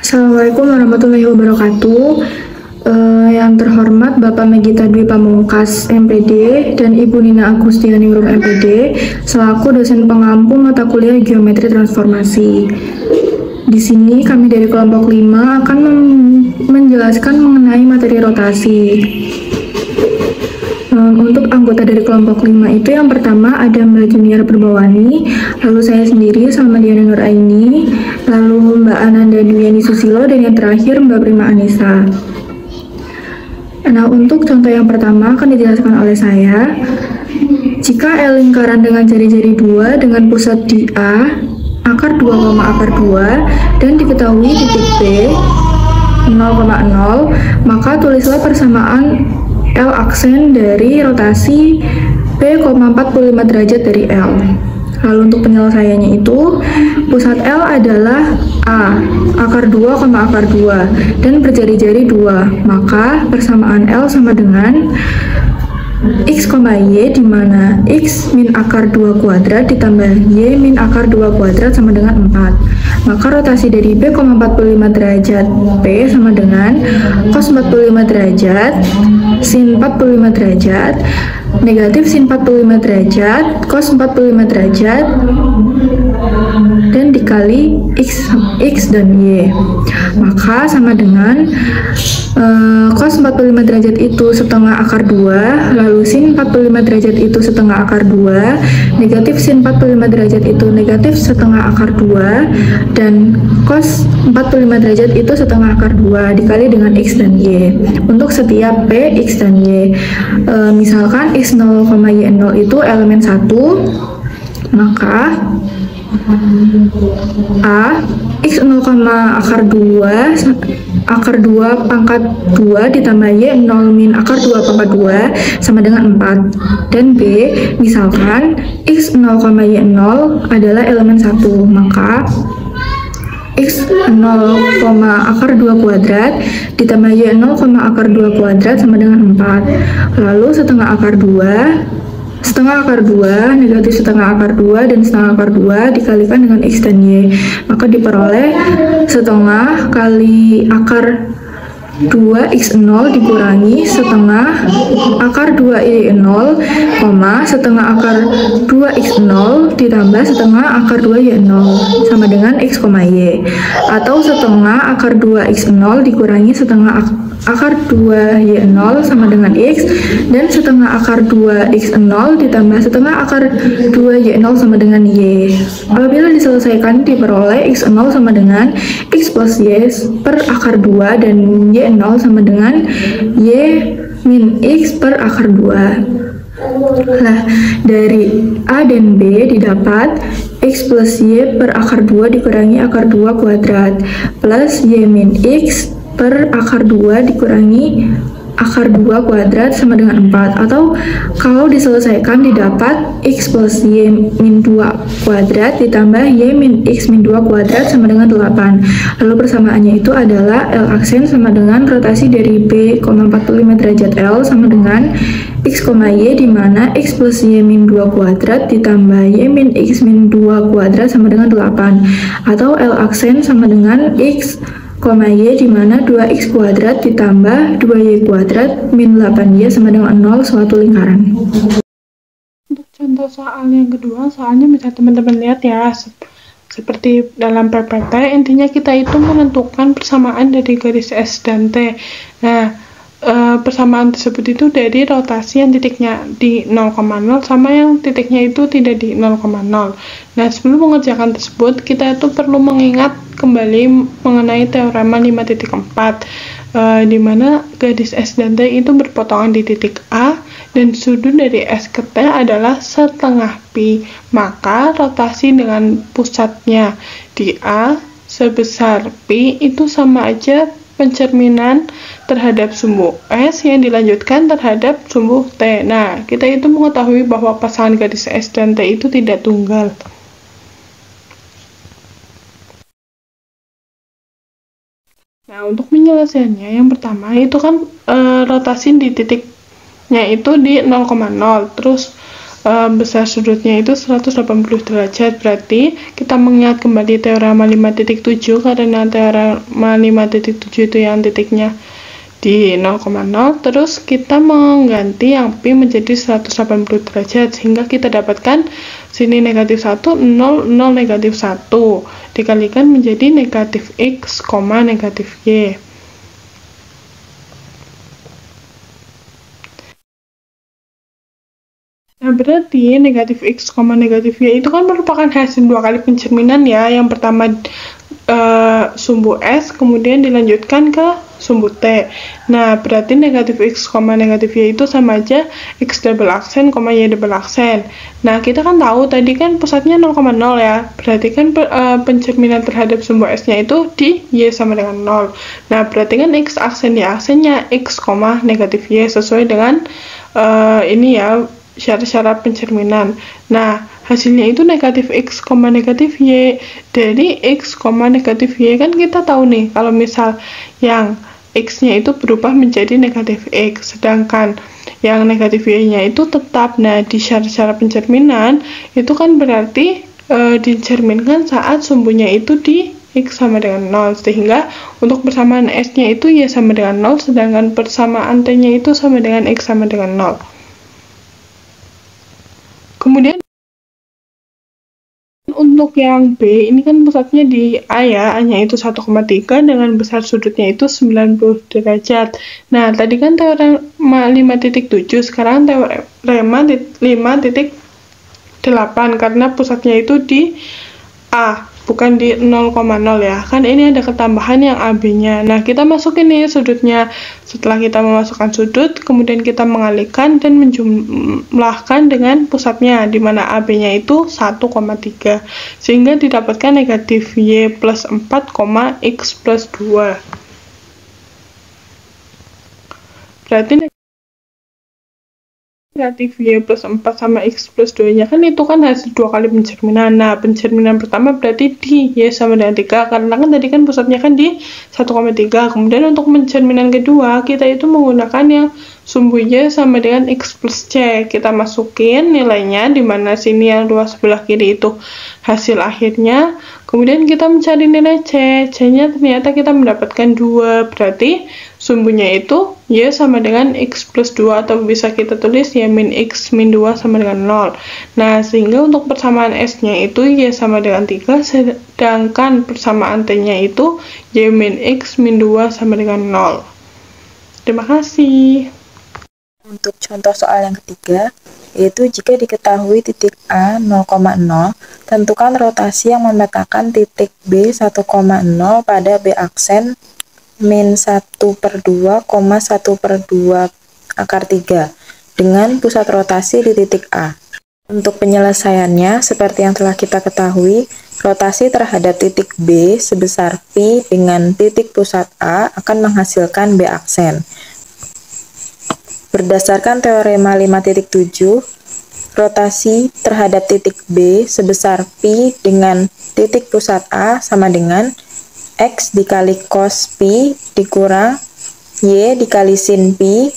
Assalamualaikum warahmatullahi wabarakatuh. Yang terhormat Bapak Megita Dwi Pamungkas MPD dan Ibu Nina Agustianingrum MPD selaku dosen pengampu mata kuliah Geometri Transformasi. Di sini kami dari kelompok 5 akan menjelaskan mengenai materi rotasi. Untuk anggota dari kelompok 5 itu yang pertama ada Mbak Junior Perbawani, lalu saya sendiri sama Diana Nuraini, lalu Mbak Ananda Dwiani Susilo, dan yang terakhir Mbak Prima Anissa. Nah, untuk contoh yang pertama akan dijelaskan oleh saya. Jika L lingkaran dengan jari-jari 2 dengan pusat di A, akar 2, akar 2, dan diketahui titik B 0,0, maka tulislah persamaan L aksen dari rotasi P,45 derajat dari L. Lalu untuk penyelesaiannya itu, pusat L adalah A, akar 2, akar 2, dan berjari-jari 2. Maka persamaan L sama dengan X, Y, di mana X min akar 2 kuadrat ditambah Y min akar 2 kuadrat sama dengan 4. Maka rotasi dari P,45 derajat P sama dengan cos 45 derajat sin 45 derajat negatif sin 45 derajat cos 45 derajat dan dikali X dan Y. Maka sama dengan cos 45 derajat itu setengah akar 2, lalu sin 45 derajat itu setengah akar 2, negatif sin 45 derajat itu negatif setengah akar 2, dan cos 45 derajat itu setengah akar 2 dikali dengan X dan Y. Untuk setiap P, X, dan Y. Misalkan X0, Y0 itu elemen 1, maka A X0, akar 2 pangkat 2 ditambah Y0 min akar 2 pangkat 2 sama dengan 4. Dan B, misalkan X0, Y0 adalah elemen 1, maka X0, akar 2 kuadrat ditambah Y0, akar 2 kuadrat sama dengan 4. Lalu setengah akar 2 negatif setengah akar 2 dan setengah akar 2 dikalikan dengan X dan Y, maka diperoleh setengah kali akar 2x0 dikurangi setengah akar 2y0, setengah akar 2x0 ditambah setengah akar 2y0 sama dengan x, y, atau setengah akar 2x0 dikurangi setengah akar 2y0 sama dengan x, dan setengah akar 2x0 ditambah setengah akar 2y0 sama dengan y. Apabila diselesaikan diperoleh x0 sama dengan x plus y per akar 2 dan y0 sama dengan y min x per akar 2. Nah, dari A dan B didapat x plus y per akar 2 dikurangi akar 2 kuadrat plus y min x per akar 2 dikurangi akar 2 kuadrat sama dengan 4, atau kalau diselesaikan didapat x plus y min 2 kuadrat ditambah y min x min 2 kuadrat sama dengan 8. Lalu persamaannya itu adalah L aksen sama dengan rotasi dari P,45 derajat L sama dengan x, y, di mana x plus y min 2 kuadrat ditambah y min x min 2 kuadrat sama dengan 8, atau L aksen sama dengan x, y, di mana 2x kuadrat ditambah 2y kuadrat min 8y sama dengan 0 suatu lingkaran. Untuk contoh soal yang kedua, soalnya bisa teman-teman lihat ya, seperti dalam PPT, intinya kita itu menentukan persamaan dari garis S dan T. Nah, persamaan tersebut itu dari rotasi yang titiknya di 0,0 sama yang titiknya itu tidak di 0,0. Nah, sebelum mengerjakan tersebut, kita itu perlu mengingat kembali mengenai teorema 5.4, di mana garis S dan T itu berpotongan di titik A dan sudut dari S ke T adalah setengah pi. Maka rotasi dengan pusatnya di A sebesar pi itu sama aja pencerminan terhadap sumbu S yang dilanjutkan terhadap sumbu T. Nah, kita itu mengetahui bahwa pasangan garis S dan T itu tidak tunggal. Nah, untuk penyelesaiannya yang pertama itu kan rotasi di titiknya itu di 0,0. Terus besar sudutnya itu 180 derajat. Berarti kita mengingat kembali teorema 5.7 karena teorema 5.7 itu yang titiknya di 0,0, terus kita mengganti yang Pi menjadi 180 derajat sehingga kita dapatkan sini negatif 1, 0, 0, negatif 1 dikalikan menjadi negatif X, negatif Y. Nah, berarti negatif X, negatif Y itu kan merupakan hasil dua kali pencerminan ya. Yang pertama sumbu S, kemudian dilanjutkan ke sumbu T. Nah, berarti negatif X, negatif Y itu sama aja X double aksen, Y double aksen. Nah, kita kan tahu tadi kan pusatnya 0,0 ya. Berarti kan pencerminan terhadap sumbu S-nya itu di Y sama dengan 0. Nah, berarti kan X aksen di aksennya X, negatif Y sesuai dengan ini ya, syarat-syarat pencerminan. Nah, hasilnya itu negatif X, negatif Y. Dari X, negatif Y kan kita tahu nih, kalau misal yang X-nya itu berubah menjadi negatif X, sedangkan yang negatif Y-nya itu tetap. Nah, di syarat-syarat pencerminan, itu kan berarti dicerminkan saat sumbunya itu di X sama dengan 0, sehingga untuk persamaan S-nya itu Y sama dengan 0, sedangkan persamaan T-nya itu sama dengan X sama dengan 0. Kemudian untuk yang B, ini kan pusatnya di A ya, A-nya itu 1,3 dengan besar sudutnya itu 90 derajat. Nah, tadi kan teorema 5.7, sekarang teorema 5.8 karena pusatnya itu di A, bukan di 0,0 ya. Kan ini ada ketambahan yang AB-nya. Nah, kita masukin nih sudutnya. Setelah kita memasukkan sudut, kemudian kita mengalihkan dan menjumlahkan dengan pusatnya, di mana AB-nya itu 1,3. Sehingga didapatkan negatif Y plus 4, X plus 2. Berarti negatif Y plus 4 sama X plus 2-nya kan itu kan hasil dua kali pencerminan. Nah, pencerminan pertama berarti di Y sama dengan 3, karena kan tadi kan pusatnya kan di 1,3. Kemudian untuk pencerminan kedua, kita itu menggunakan yang sumbu Y sama dengan X plus C. Kita masukin nilainya, di mana sini yang dua sebelah kiri itu hasil akhirnya. Kemudian kita mencari nilai C. C-nya ternyata kita mendapatkan 2, berarti sumbunya itu Y sama dengan X plus 2, atau bisa kita tulis Y min X min 2 sama dengan 0. Nah, sehingga untuk persamaan S-nya itu Y sama dengan 3, sedangkan persamaan T-nya itu Y min X min 2 sama dengan 0. Terima kasih. Untuk contoh soal yang ketiga, yaitu jika diketahui titik A 0,0, tentukan rotasi yang memetakan titik B 1,0 pada B aksen min 1/2, 1/2 akar 3 dengan pusat rotasi di titik A. Untuk penyelesaiannya, seperti yang telah kita ketahui, rotasi terhadap titik B sebesar Pi dengan titik pusat A akan menghasilkan B aksen. Berdasarkan teorema 5.7, rotasi terhadap titik B sebesar Pi dengan titik pusat A sama dengan X dikali cos Pi dikurang Y dikali sin Pi,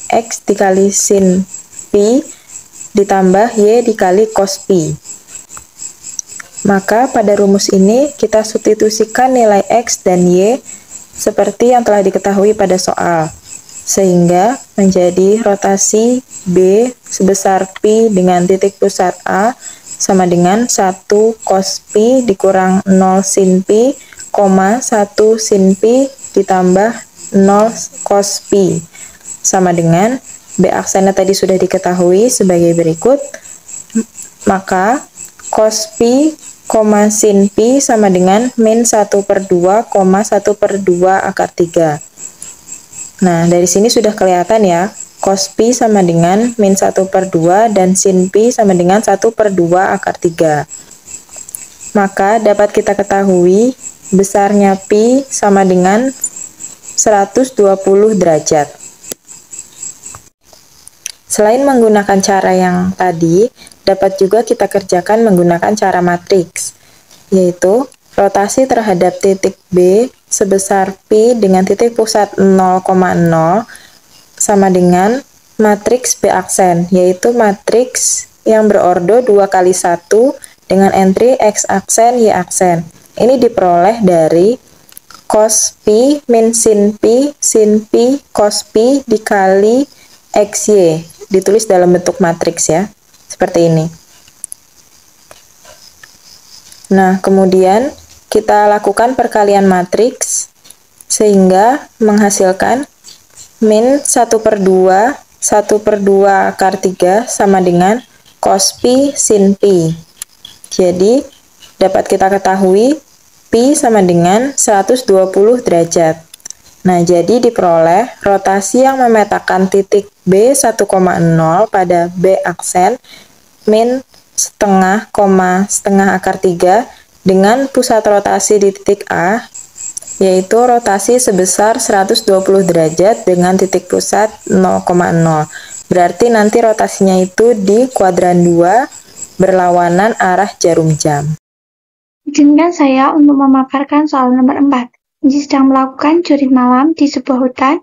X dikali sin Pi ditambah Y dikali cos Pi. Maka pada rumus ini kita substitusikan nilai X dan Y seperti yang telah diketahui pada soal, sehingga menjadi rotasi B sebesar Pi dengan titik pusat A sama dengan 1 cos Pi dikurang 0 sin Pi, 1 sin Pi ditambah 0 cos Pi sama dengan B aksennya tadi sudah diketahui sebagai berikut. Maka cos Pi, sin Pi sama dengan min 1/2, 1/2 akar 3. Nah, dari sini sudah kelihatan ya, cos Pi sama dengan min 1/2 dan sin Pi sama dengan 1/2 akar 3. Maka dapat kita ketahui besarnya Pi sama dengan 120 derajat. Selain menggunakan cara yang tadi, dapat juga kita kerjakan menggunakan cara matriks, yaitu rotasi terhadap titik B sebesar Pi dengan titik pusat 0,0 sama dengan matriks B aksen, yaitu matriks yang berordo 2 kali 1 dengan entry X aksen, Y aksen. Ini diperoleh dari cos Pi min sin Pi cos Pi dikali XY. Ditulis dalam bentuk matriks ya, seperti ini. Nah, kemudian kita lakukan perkalian matriks sehingga menghasilkan min 1/2 akar 3 sama dengan cos Pi sin Pi. Jadi, dapat kita ketahui Pi sama dengan 120 derajat. Nah, jadi diperoleh rotasi yang memetakan titik B 1,0 pada B aksen min setengah, akar 3 dengan pusat rotasi di titik A, yaitu rotasi sebesar 120 derajat dengan titik pusat 0,0. Berarti nanti rotasinya itu di kuadran 2 berlawanan arah jarum jam. Izinkan saya untuk memaparkan soal nomor 4. Andi sedang melakukan curi malam di sebuah hutan.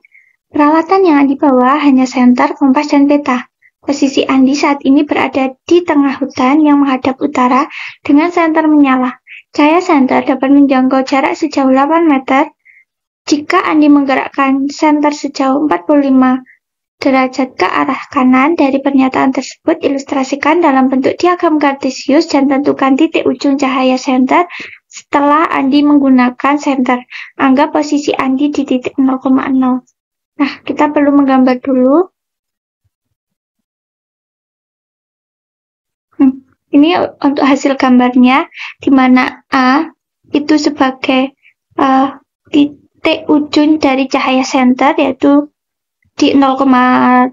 Peralatan yang Andi bawa hanya senter, kompas, dan peta. Posisi Andi saat ini berada di tengah hutan yang menghadap utara dengan senter menyala. Cahaya senter dapat menjangkau jarak sejauh 8 meter. Jika Andi menggerakkan senter sejauh 45 derajat ke arah kanan dari pernyataan tersebut, ilustrasikan dalam bentuk diagram kartesius dan tentukan titik ujung cahaya senter setelah Andi menggunakan senter. Anggap posisi Andi di titik 0,0. Nah, kita perlu menggambar dulu. Ini untuk hasil gambarnya, di mana A itu sebagai titik ujung dari cahaya senter, yaitu di 0,8,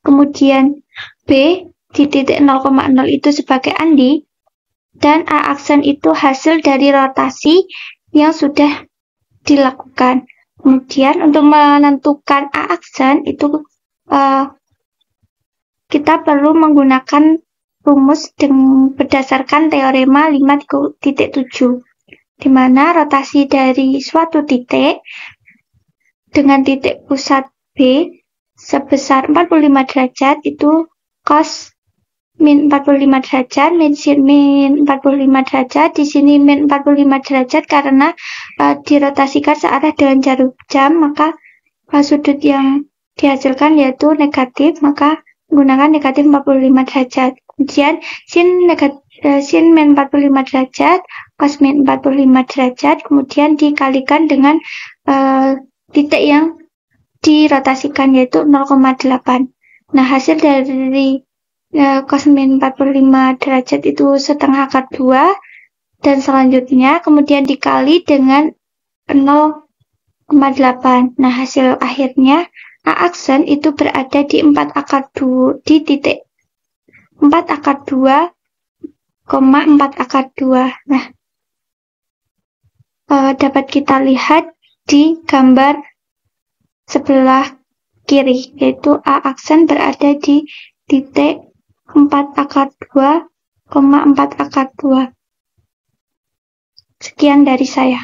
kemudian B di titik 0,0 itu sebagai Andi, dan A aksen itu hasil dari rotasi yang sudah dilakukan. Kemudian untuk menentukan A aksen itu kita perlu menggunakan rumus berdasarkan teorema 5.7, di mana rotasi dari suatu titik dengan titik pusat B sebesar 45 derajat itu cos min 45 derajat, min sin min 45 derajat. Di sini min 45 derajat karena dirotasikan searah dengan jarum jam, maka sudut yang dihasilkan yaitu negatif, maka menggunakan negatif 45 derajat. Kemudian sin min 45 derajat, cos min 45 derajat, kemudian dikalikan dengan titik yang dirotasikan yaitu 0,8. Nah, hasil dari cos min 45 derajat itu setengah akar 2, dan selanjutnya kemudian dikali dengan 0,8. Nah, hasil akhirnya A aksen itu berada di 4 akar 2, di titik 4 akar 2, 4 akar 2. Nah, dapat kita lihat di gambar sebelah kiri, yaitu A aksen berada di titik 4 akar 2, 4 akar 2. Sekian dari saya.